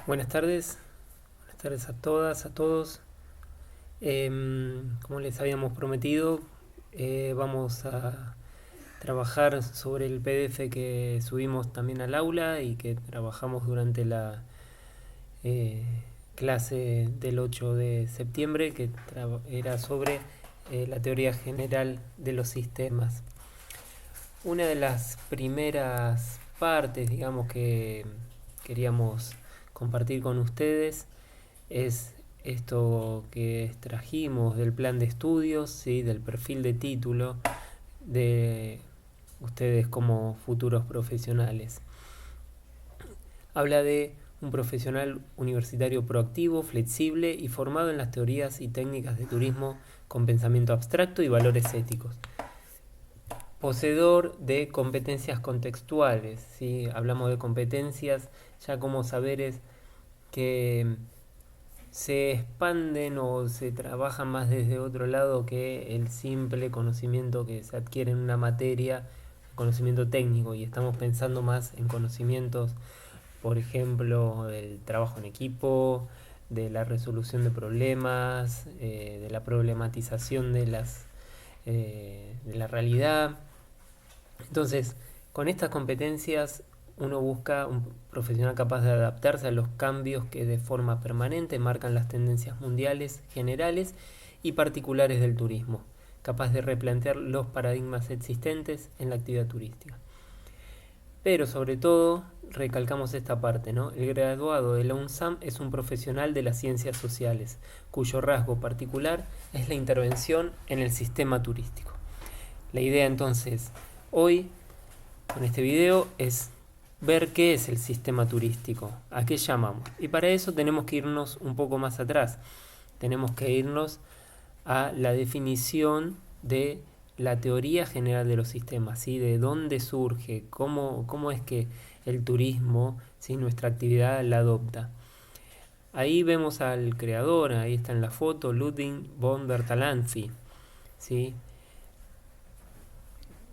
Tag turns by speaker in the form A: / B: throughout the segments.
A: Buenas tardes a todas, a todos. Como les habíamos prometido, vamos a trabajar sobre el PDF que subimos también al aula y que trabajamos durante la eh, clase del 8 de septiembre, que era sobre la teoría general de los sistemas. Una de las primeras partes, digamos, que queríamos compartir con ustedes es esto que extrajimos del plan de estudios, ¿sí? Del perfil de título de ustedes como futuros profesionales. Habla de un profesional universitario proactivo, flexible y formado en las teorías y técnicas de turismo con pensamiento abstracto y valores éticos. Poseedor de competencias contextuales, ¿sí? Hablamos de competencias ya como saberes que se expanden o se trabajan más desde otro lado que el simple conocimiento que se adquiere en una materia, conocimiento técnico, y estamos pensando más en conocimientos, por ejemplo, del trabajo en equipo, de la resolución de problemas, de la problematización de la realidad. Entonces, con estas competencias uno busca un profesional capaz de adaptarse a los cambios que de forma permanente marcan las tendencias mundiales, generales y particulares del turismo, capaz de replantear los paradigmas existentes en la actividad turística. Pero sobre todo, recalcamos esta parte, ¿no? El graduado de la UNSAM es un profesional de las ciencias sociales, cuyo rasgo particular es la intervención en el sistema turístico. La idea entonces, hoy, con este video, es ver qué es el sistema turístico, a qué llamamos. Y para eso tenemos que irnos un poco más atrás. Tenemos que irnos a la definición de la teoría general de los sistemas, ¿sí? De dónde surge, cómo es que el turismo, ¿sí? Nuestra actividad la adopta. Ahí vemos al creador, ahí está en la foto, Ludwig von Bertalanffy, ¿sí?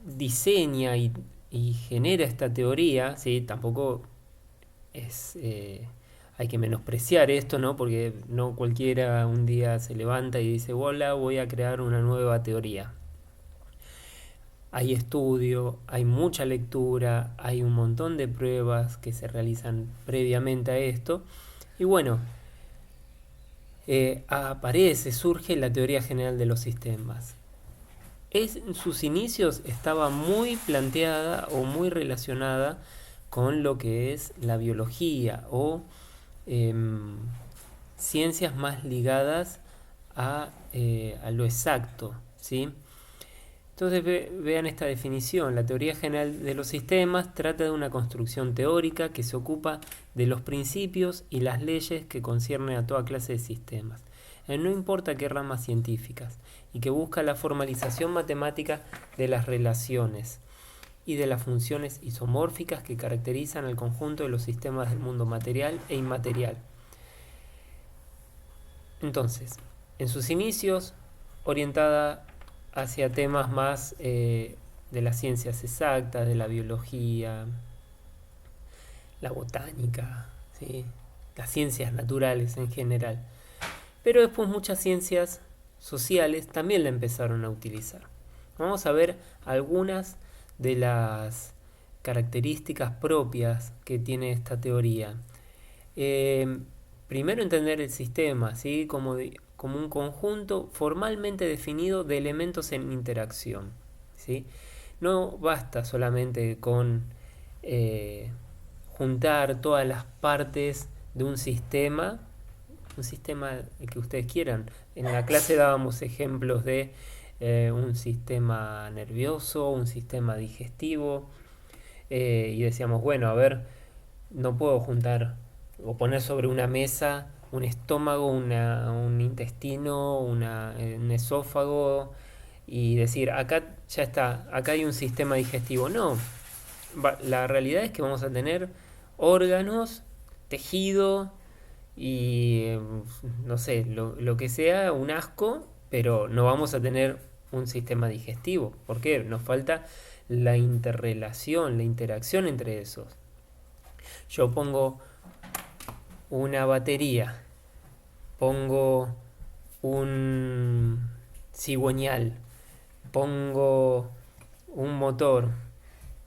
A: Diseña y genera esta teoría, ¿sí? Tampoco es, hay que menospreciar esto, ¿no? Porque no cualquiera un día se levanta y dice, hola, voy a crear una nueva teoría. Hay estudio, hay mucha lectura, hay un montón de pruebas que se realizan previamente a esto. Y bueno, surge la teoría general de los sistemas. En sus inicios estaba muy planteada o muy relacionada con lo que es la biología o em, ciencias más ligadas a lo exacto, ¿sí? Entonces vean esta definición. La teoría general de los sistemas trata de una construcción teórica que se ocupa de los principios y las leyes que conciernen a toda clase de sistemas, no importa qué ramas científicas, y que busca la formalización matemática de las relaciones y de las funciones isomórficas que caracterizan al conjunto de los sistemas del mundo material e inmaterial. Entonces, en sus inicios, orientada hacia temas más de las ciencias exactas, de la biología, la botánica, ¿sí? Las ciencias naturales en general. Pero después muchas ciencias sociales también la empezaron a utilizar. Vamos a ver algunas de las características propias que tiene esta teoría. Eh, Primero entender el sistema, ¿sí? Como un conjunto formalmente definido de elementos en interacción, ¿sí? No basta solamente con eh, juntar todas las partes de un sistema que ustedes quieran. En la clase dábamos ejemplos de un sistema nervioso, un sistema digestivo, y decíamos, bueno, a ver, no puedo juntar o poner sobre una mesa un estómago, un intestino, un esófago y decir, acá ya está, acá hay un sistema digestivo. No, la realidad es que vamos a tener órganos, tejido y no sé, lo que sea, un asco, pero no vamos a tener un sistema digestivo. ¿Por qué? Nos falta la interrelación, la interacción entre esos. Yo pongo una batería, pongo un cigüeñal, pongo un motor,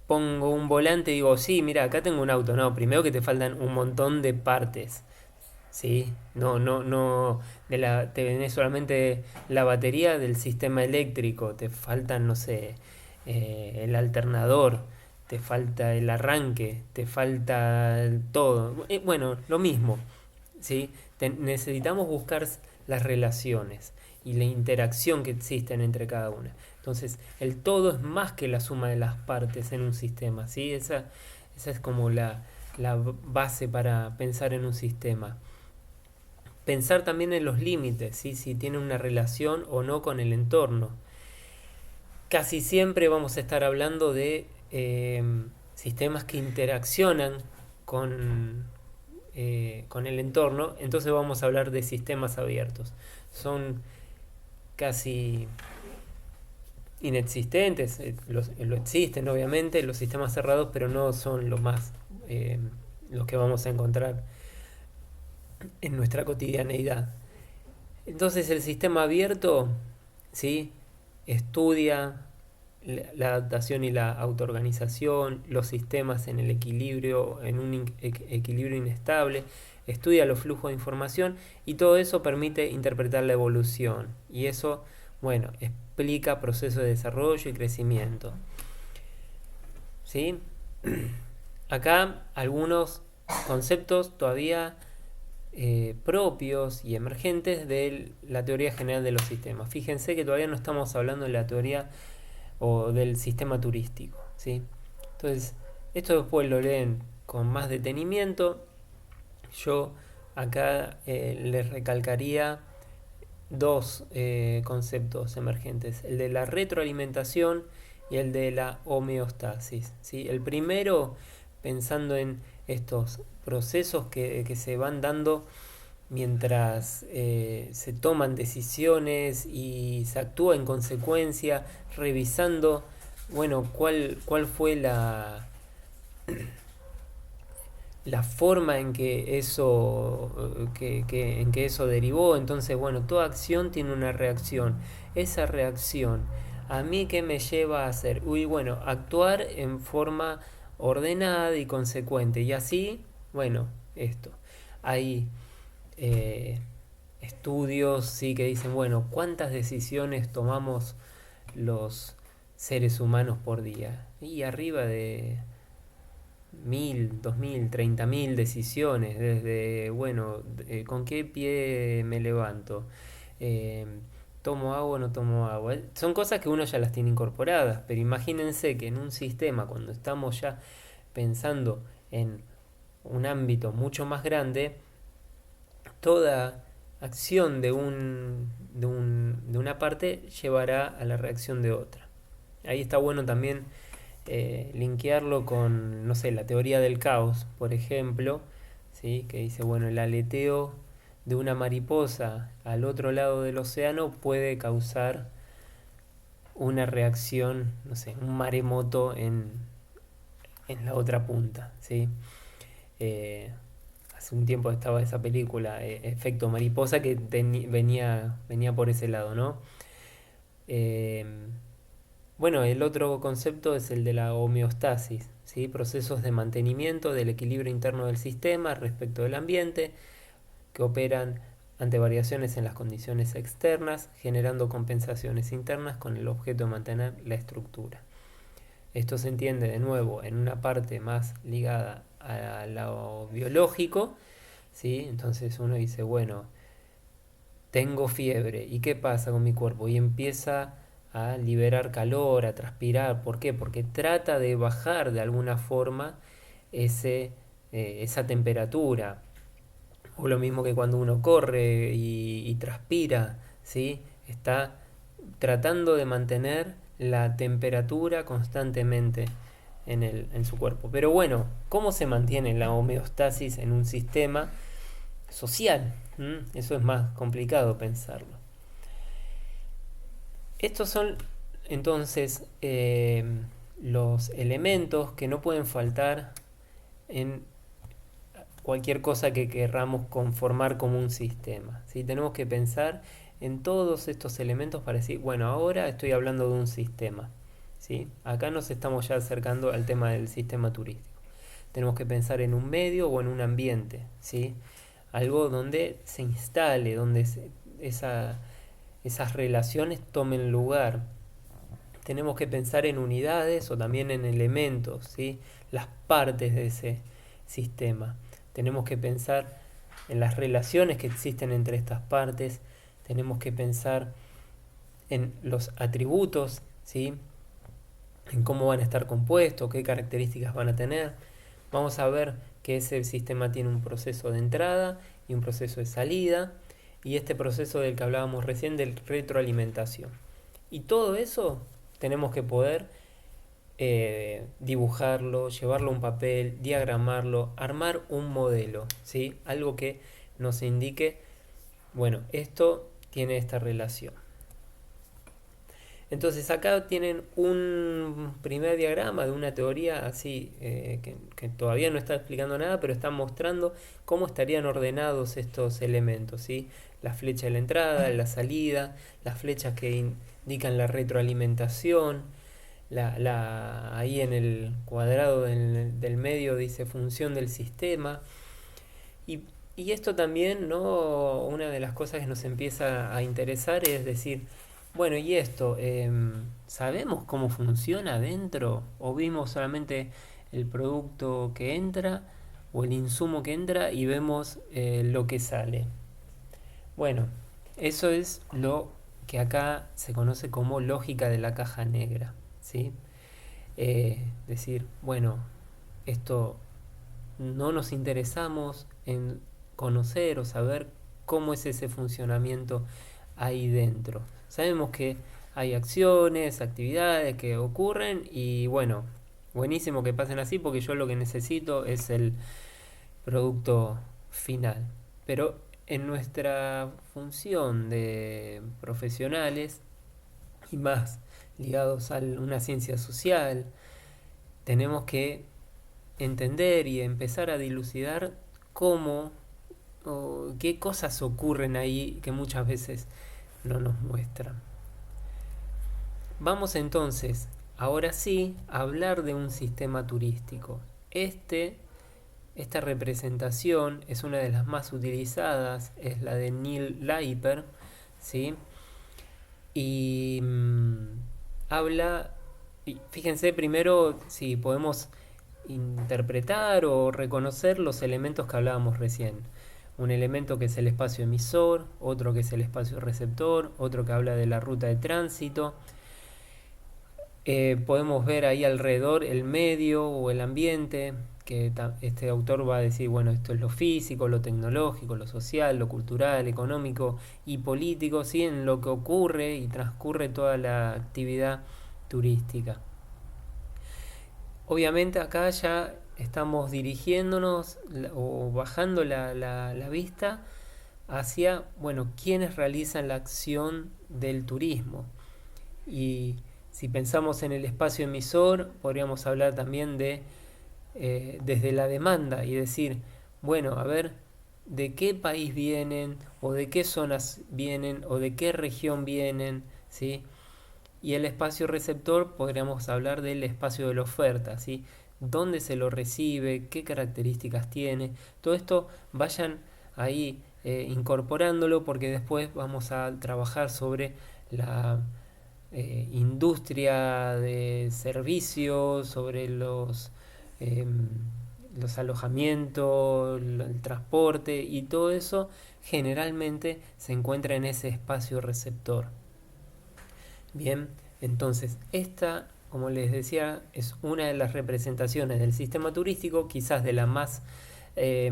A: pongo un volante, digo, sí, mira, acá tengo un auto. No, primero que te faltan un montón de partes. ¿Sí? No, te venés solamente la batería del sistema eléctrico, te faltan, no sé, el alternador, te falta el arranque, te falta todo. Bueno, lo mismo, ¿sí? Necesitamos buscar las relaciones y la interacción que existen entre cada una. Entonces, el todo es más que la suma de las partes en un sistema, ¿sí? Esa es como la base para pensar en un sistema. Pensar también en los límites, ¿sí? Si tiene una relación o no con el entorno. Casi siempre vamos a estar hablando de sistemas que interaccionan con, con el entorno, entonces vamos a hablar de sistemas abiertos. Son casi inexistentes, lo existen obviamente los sistemas cerrados, pero no son eh, los que vamos a encontrar en nuestra cotidianeidad. Entonces el sistema abierto, ¿sí? Estudia la adaptación y la autoorganización, los sistemas en el equilibrio, en un equilibrio inestable, estudia los flujos de información y todo eso permite interpretar la evolución. Y eso, bueno, explica procesos de desarrollo y crecimiento. ¿Sí? Acá algunos conceptos todavía propios y emergentes de la teoría general de los sistemas. Fíjense que todavía no estamos hablando de la teoría o del sistema turístico, ¿sí? Entonces, esto después lo leen con más detenimiento. Yo acá les recalcaría dos conceptos emergentes, el de la retroalimentación y el de la homeostasis, ¿sí? El primero, pensando en estos procesos que se van dando mientras se toman decisiones y se actúa en consecuencia, revisando, bueno, cuál fue la forma en que en que eso derivó. Entonces, bueno, toda acción tiene una reacción. Esa reacción, ¿a mí qué me lleva a hacer? Uy, bueno, actuar en forma ordenada y consecuente. Y así, bueno, esto. Hay eh, estudios sí que dicen, bueno, ¿cuántas decisiones tomamos los seres humanos por día? Y arriba de 1000, 2000, 30.000 decisiones, desde, bueno, ¿con qué pie me levanto? Eh, ¿Tomo agua o no tomo agua? Son cosas que uno ya las tiene incorporadas, pero imagínense que en un sistema, cuando estamos ya pensando en un ámbito mucho más grande, toda acción de una parte llevará a la reacción de otra. Ahí está bueno también linkearlo con, no sé, la teoría del caos, por ejemplo, ¿sí? Que dice, bueno, el aleteo de una mariposa al otro lado del océano puede causar una reacción, no sé, un maremoto en la otra punta, ¿sí? Eh, Hace un tiempo estaba esa película, Efecto Mariposa, que venía por ese lado, ¿no? Eh, bueno, el otro concepto es el de la homeostasis, ¿sí? Procesos de mantenimiento del equilibrio interno del sistema respecto del ambiente, que operan ante variaciones en las condiciones externas, generando compensaciones internas con el objeto de mantener la estructura. Esto se entiende de nuevo en una parte más ligada a lo biológico, ¿sí? Entonces uno dice, bueno, tengo fiebre, ¿y qué pasa con mi cuerpo? Y empieza a liberar calor, a transpirar. ¿Por qué? Porque trata de bajar de alguna forma esa temperatura. O lo mismo que cuando uno corre y transpira, ¿sí? Está tratando de mantener la temperatura constantemente en su cuerpo. Pero bueno, ¿cómo se mantiene la homeostasis en un sistema social? Eso es más complicado pensarlo. Estos son entonces los elementos que no pueden faltar en cualquier cosa que querramos conformar como un sistema, ¿sí? Tenemos que pensar en todos estos elementos para decir, bueno, ahora estoy hablando de un sistema, ¿sí? Acá nos estamos ya acercando al tema del sistema turístico. Tenemos que pensar en un medio o en un ambiente, ¿sí? Algo donde se instale, donde esas relaciones tomen lugar. Tenemos que pensar en unidades o también en elementos, ¿sí? Las partes de ese sistema. Tenemos que pensar en las relaciones que existen entre estas partes. Tenemos que pensar en los atributos, ¿sí? En cómo van a estar compuestos, qué características van a tener. Vamos a ver que ese sistema tiene un proceso de entrada y un proceso de salida, y este proceso del que hablábamos recién, de retroalimentación. Y todo eso tenemos que poder dibujarlo, llevarlo a un papel, diagramarlo, armar un modelo, ¿sí? Algo que nos indique, bueno, esto tiene esta relación. Entonces acá tienen un primer diagrama de una teoría así, que todavía no está explicando nada, pero está mostrando cómo estarían ordenados estos elementos, ¿sí? La flecha de la entrada, la salida, las flechas que indican la retroalimentación, ahí en el cuadrado del medio dice función del sistema. Y, y esto también, ¿no? Una de las cosas que nos empieza a interesar es decir, bueno, ¿y esto? ¿Sabemos cómo funciona adentro? ¿O vimos solamente el producto que entra o el insumo que entra y vemos lo que sale? Bueno, eso es lo que acá se conoce como lógica de la caja negra, ¿sí? Decir, bueno, esto no nos interesamos en conocer o saber cómo es ese funcionamiento ahí dentro. Sabemos que hay acciones, actividades que ocurren y bueno, buenísimo que pasen así porque yo lo que necesito es el producto final. Pero en nuestra función de profesionales y más ligados a una ciencia social, tenemos que entender y empezar a dilucidar cómo o qué cosas ocurren ahí que muchas veces no nos muestran. Vamos entonces, ahora sí, a hablar de un sistema turístico. Esta representación es una de las más utilizadas, es la de Neil Leiper, ¿sí? Y habla, y fíjense primero si podemos interpretar o reconocer los elementos que hablábamos recién. Un elemento que es el espacio emisor, otro que es el espacio receptor, otro que habla de la ruta de tránsito. Podemos ver ahí alrededor el medio o el ambiente, que este autor va a decir, bueno, esto es lo físico, lo tecnológico, lo social, lo cultural, económico y político, ¿sí? En lo que ocurre y transcurre toda la actividad turística. Obviamente acá ya estamos dirigiéndonos o bajando la vista hacia, bueno, quienes realizan la acción del turismo. Y si pensamos en el espacio emisor, podríamos hablar también de desde la demanda y decir, bueno, a ver, de qué país vienen o de qué zonas vienen o de qué región vienen, ¿sí? Y el espacio receptor podríamos hablar del espacio de la oferta, ¿sí? ¿Dónde se lo recibe? ¿Qué características tiene? Todo esto vayan ahí incorporándolo porque después vamos a trabajar sobre la industria de servicios, sobre eh, los alojamientos, el transporte y todo eso generalmente se encuentra en ese espacio receptor. Bien, entonces esta, como les decía, es una de las representaciones del sistema turístico, quizás de las más eh,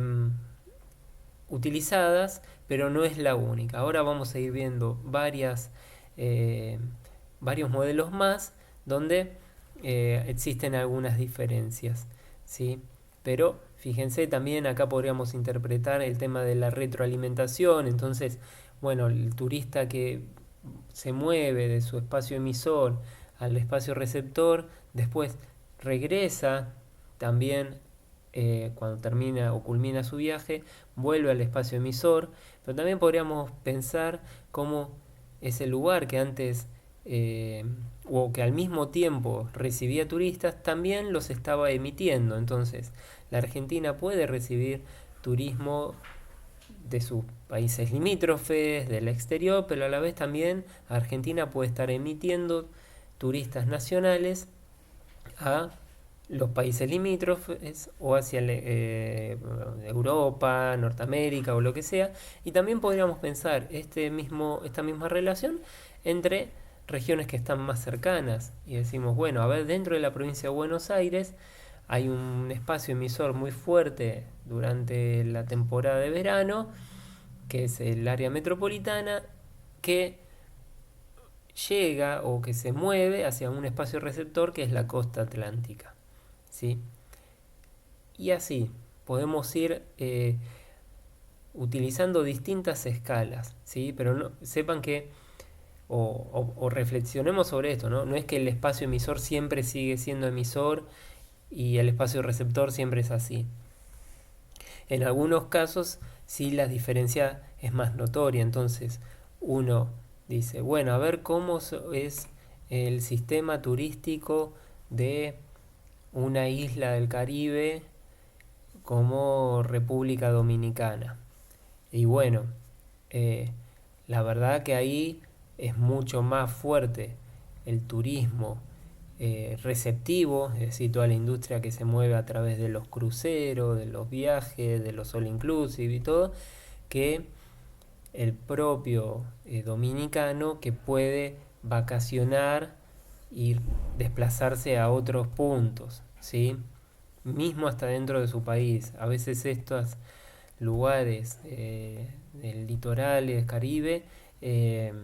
A: utilizadas, pero no es la única. Ahora vamos a ir viendo eh, varios modelos más donde existen algunas diferencias, ¿sí? Pero fíjense también acá podríamos interpretar el tema de la retroalimentación. Entonces, bueno, el turista que se mueve de su espacio emisor al espacio receptor, después regresa también cuando termina o culmina su viaje, vuelve al espacio emisor, pero también podríamos pensar cómo ese lugar que antes o que al mismo tiempo recibía turistas, también los estaba emitiendo. Entonces, la Argentina puede recibir turismo de sus países limítrofes, del exterior, pero a la vez también Argentina puede estar emitiendo turistas nacionales a los países limítrofes o hacia Europa, Norteamérica o lo que sea. Y también podríamos pensar esta misma relación entre regiones que están más cercanas. Y decimos, bueno, a ver, dentro de la provincia de Buenos Aires hay un espacio emisor muy fuerte durante la temporada de verano, que es el área metropolitana, que llega o que se mueve hacia un espacio receptor que es la costa atlántica. ¿Sí? Y así podemos ir utilizando distintas escalas, ¿sí? Pero no, sepan que, o reflexionemos sobre esto, ¿no? No es que el espacio emisor siempre sigue siendo emisor y el espacio receptor siempre es así. En algunos casos sí la diferencia es más notoria, entonces uno dice, bueno, a ver cómo es el sistema turístico de una isla del Caribe como República Dominicana. Y bueno, eh, la verdad que ahí es mucho más fuerte el turismo receptivo, es decir, toda la industria que se mueve a través de los cruceros, de los viajes, de los all inclusive y todo, que el propio dominicano que puede vacacionar y desplazarse a otros puntos, ¿sí? Mismo hasta dentro de su país. A veces estos lugares del litorales Caribe eh,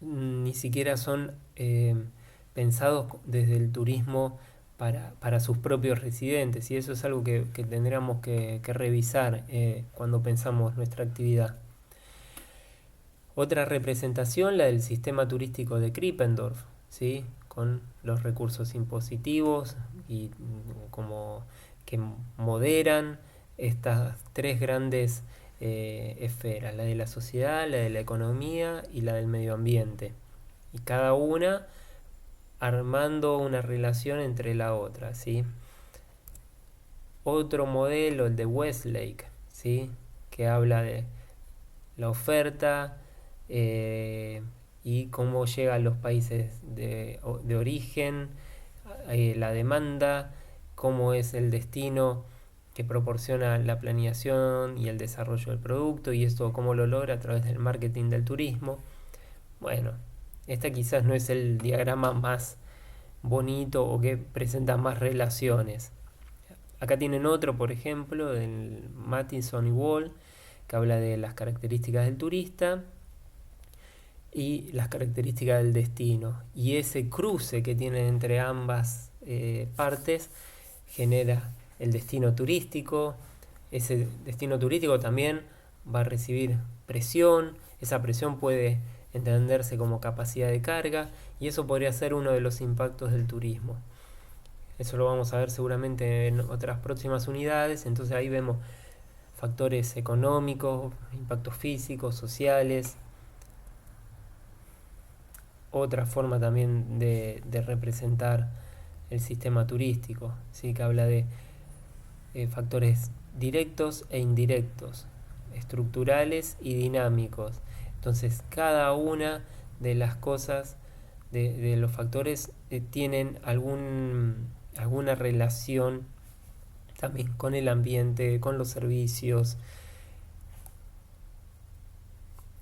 A: ni siquiera son pensados desde el turismo para sus propios residentes, y eso es algo que tendríamos que revisar cuando pensamos nuestra actividad. Otra representación, la del sistema turístico de Krippendorf, ¿sí? Con los recursos impositivos y como que moderan estas tres grandes esferas, la de la sociedad, la de la economía y la del medio ambiente. Y cada una armando una relación entre la otra, ¿sí? Otro modelo, el de Westlake, ¿sí? Que habla de la oferta y cómo llega a los países de origen, la demanda, cómo es el destino que proporciona la planeación y el desarrollo del producto, y esto cómo lo logra a través del marketing del turismo. Bueno, este quizás no es el diagrama más bonito o que presenta más relaciones. Acá tienen otro, por ejemplo, del Mattison y Wall, que habla de las características del turista y las características del destino. Y ese cruce que tienen entre ambas partes genera el destino turístico. Ese destino turístico también va a recibir presión. Esa presión puede entenderse como capacidad de carga, y eso podría ser uno de los impactos del turismo. Eso lo vamos a ver seguramente en otras próximas unidades. Entonces ahí vemos factores económicos, impactos físicos, sociales. Otra forma también de representar el sistema turístico, ¿sí? Que habla de factores directos e indirectos, estructurales y dinámicos. Entonces cada una de las cosas, de los factores, tienen alguna relación también con el ambiente, con los servicios.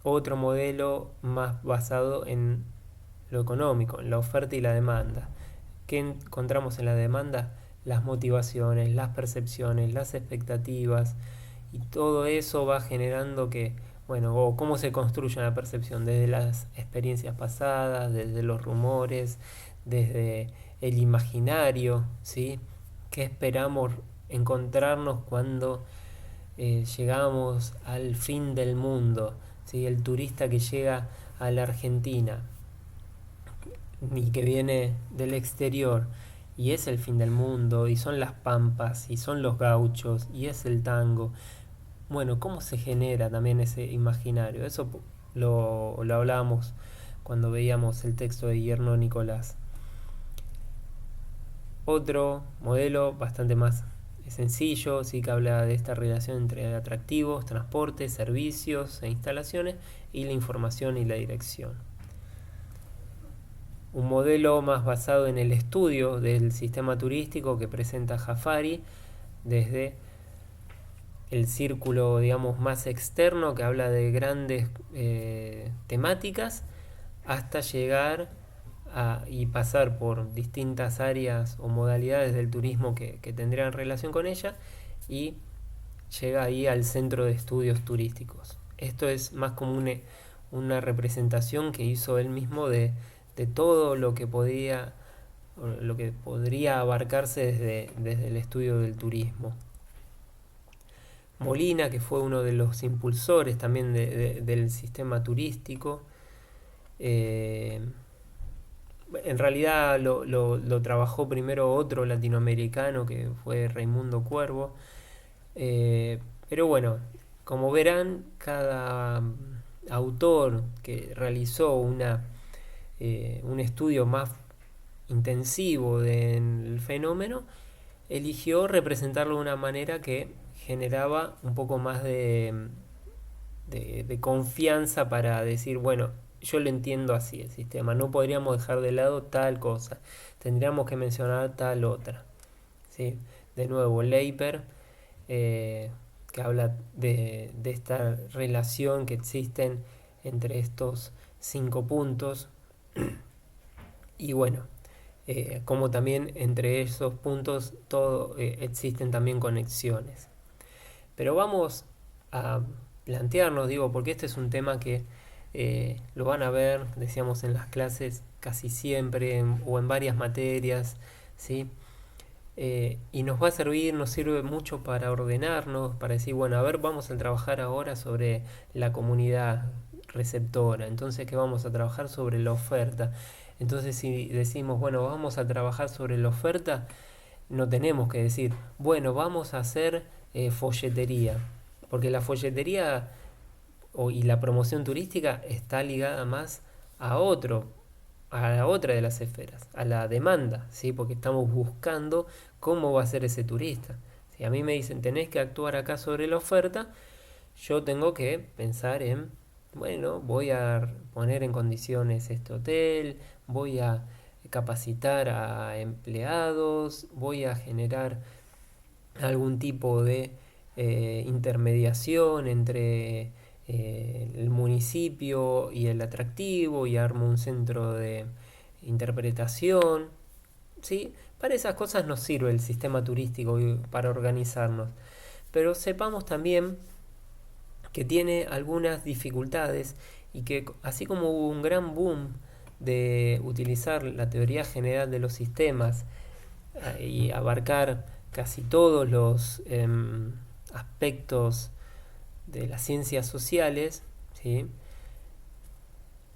A: Otro modelo más basado en lo económico, en la oferta y la demanda. ¿Qué encontramos en la demanda? Las motivaciones, las percepciones, las expectativas, y todo eso va generando que, bueno, o cómo se construye una percepción desde las experiencias pasadas, desde los rumores, desde el imaginario, ¿sí? ¿Qué esperamos encontrarnos cuando llegamos al fin del mundo? ¿Sí? El turista que llega a la Argentina y que viene del exterior y es el fin del mundo, y son las pampas, y son los gauchos, y es el tango. Bueno, ¿cómo se genera también ese imaginario? Eso lo hablábamos cuando veíamos el texto de Guillermo Nicolás. Otro modelo bastante más sencillo, sí que habla de esta relación entre atractivos, transportes, servicios e instalaciones y la información y la dirección. Un modelo más basado en el estudio del sistema turístico que presenta Jafari desde el círculo, digamos, más externo que habla de grandes temáticas hasta llegar y pasar por distintas áreas o modalidades del turismo que tendrían relación con ella y llega ahí al centro de estudios turísticos. Esto es más como una representación que hizo él mismo de todo lo que podría abarcarse desde el estudio del turismo. Molina, que fue uno de los impulsores también del sistema turístico, eh, en realidad lo trabajó primero otro latinoamericano que fue Raimundo Cuervo, eh, pero bueno, como verán, cada autor que realizó un estudio más intensivo del fenómeno eligió representarlo de una manera que generaba un poco más de confianza para decir, bueno, yo lo entiendo así el sistema, no podríamos dejar de lado tal cosa, tendríamos que mencionar tal otra. ¿Sí? De nuevo, Leiper, que habla de esta relación que existen entre estos 5 puntos y bueno, como también entre esos puntos todo, existen también conexiones. Pero vamos a plantearnos, digo, porque este es un tema que lo van a ver, decíamos, en las clases casi siempre o en varias materias, ¿sí? Y nos va a servir, nos sirve mucho para ordenarnos, para decir, bueno, a ver, vamos a trabajar ahora sobre la comunidad receptora, entonces que vamos a trabajar sobre la oferta. Entonces si decimos, bueno, vamos a trabajar sobre la oferta, no tenemos que decir, bueno, vamos a hacer folletería, porque la folletería y la promoción turística está ligada más a a la otra de las esferas, a la demanda, ¿sí? Porque estamos buscando cómo va a ser ese turista. Si a mí me dicen tenés que actuar acá sobre la oferta, yo tengo que pensar en, bueno, voy a poner en condiciones este hotel, voy a capacitar a empleados, voy a generar algún tipo de intermediación entre el municipio y el atractivo y armo un centro de interpretación. ¿Sí? Para esas cosas nos sirve el sistema turístico para organizarnos. Pero sepamos también que tiene algunas dificultades y que así como hubo un gran boom de utilizar la teoría general de los sistemas y abarcar casi todos los aspectos de las ciencias sociales, ¿sí?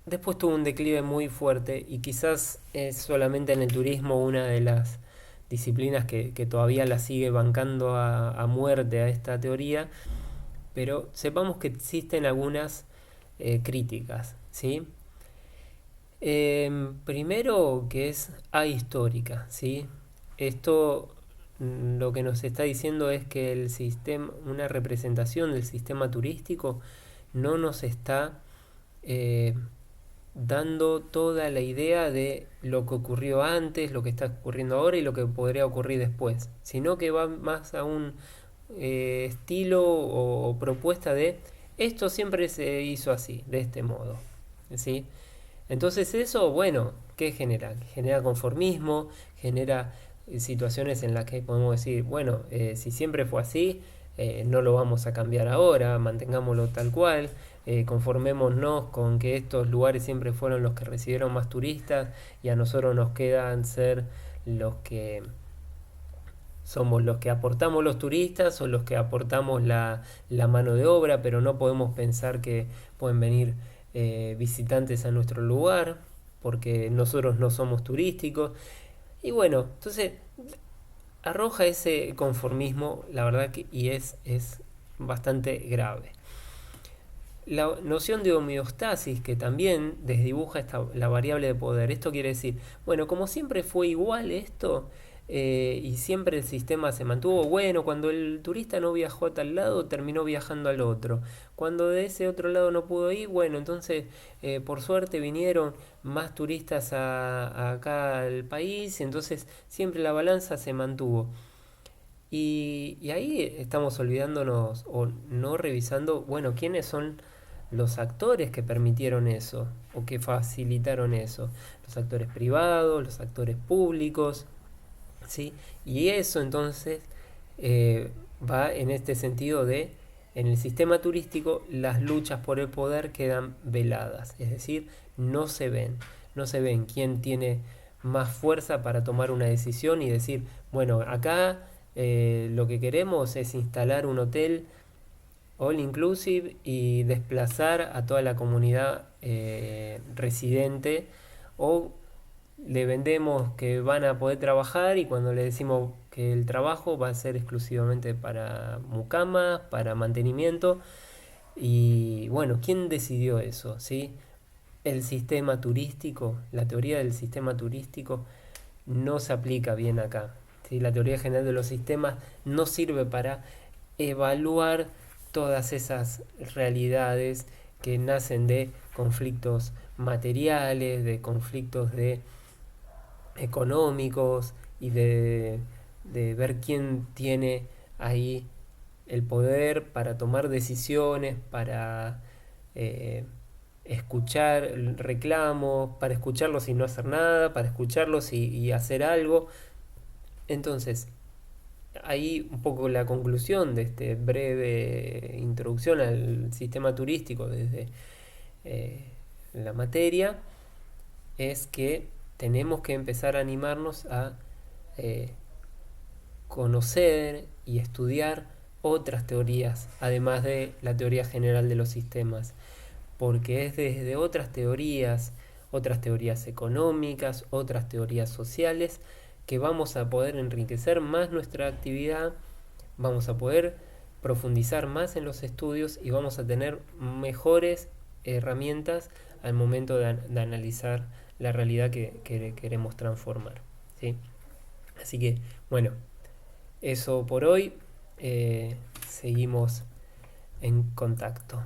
A: Después tuvo un declive muy fuerte y quizás es solamente en el turismo una de las disciplinas que todavía la sigue bancando a muerte a esta teoría, pero sepamos que existen algunas críticas, ¿sí? Primero que es ahistórica, ¿sí? Esto lo que nos está diciendo es que el sistema, una representación del sistema turístico no nos está eh, dando toda la idea de lo que ocurrió antes, lo que está ocurriendo ahora y lo que podría ocurrir después, sino que va más a un estilo o propuesta de esto siempre se hizo así, de este modo, ¿sí? Entonces eso, bueno, ¿qué genera? Genera conformismo, genera situaciones en las que podemos decir, bueno, si siempre fue así, no lo vamos a cambiar ahora, mantengámoslo tal cual, conformémonos con que estos lugares siempre fueron los que recibieron más turistas y a nosotros nos quedan ser los que somos los que aportamos los turistas o los que aportamos la mano de obra, pero no podemos pensar que pueden venir visitantes a nuestro lugar porque nosotros no somos turísticos. Y bueno, entonces arroja ese conformismo, la verdad que y es bastante grave. La noción de homeostasis que también desdibuja la variable de poder. Esto quiere decir, bueno, como siempre fue igual esto, y siempre el sistema se mantuvo bueno, cuando el turista no viajó a tal lado, terminó viajando al otro. Cuando de ese otro lado no pudo ir, bueno, entonces por suerte vinieron más turistas acá al país, entonces siempre la balanza se mantuvo. Y ahí estamos olvidándonos o no revisando, bueno, quiénes son los actores que permitieron eso o que facilitaron eso. Los actores privados, los actores públicos, ¿sí? Y eso entonces eh, va en este sentido de, en el sistema turístico, las luchas por el poder quedan veladas, es decir, no se ven, no se ven quién tiene más fuerza para tomar una decisión y decir, bueno, acá lo que queremos es instalar un hotel all inclusive y desplazar a toda la comunidad residente, o le vendemos que van a poder trabajar y cuando le decimos que el trabajo va a ser exclusivamente para mucamas, para mantenimiento. Y bueno, ¿quién decidió eso? ¿Sí? El sistema turístico, la teoría del sistema turístico no se aplica bien acá. ¿Sí? La teoría general de los sistemas no sirve para evaluar todas esas realidades que nacen de conflictos materiales, de conflictos de económicos y de ver quién tiene ahí el poder para tomar decisiones, para eh, escuchar reclamos, para escucharlos y no hacer nada, para escucharlos y hacer algo. Entonces, ahí un poco la conclusión de este breve introducción al sistema turístico desde eh, la materia es que tenemos que empezar a animarnos a eh, conocer y estudiar otras teorías, además de la teoría general de los sistemas, porque es desde otras teorías económicas, otras teorías sociales, que vamos a poder enriquecer más nuestra actividad, vamos a poder profundizar más en los estudios y vamos a tener mejores herramientas al momento de analizar la realidad que queremos transformar. ¿Sí? Así que, bueno, eso por hoy. Seguimos en contacto.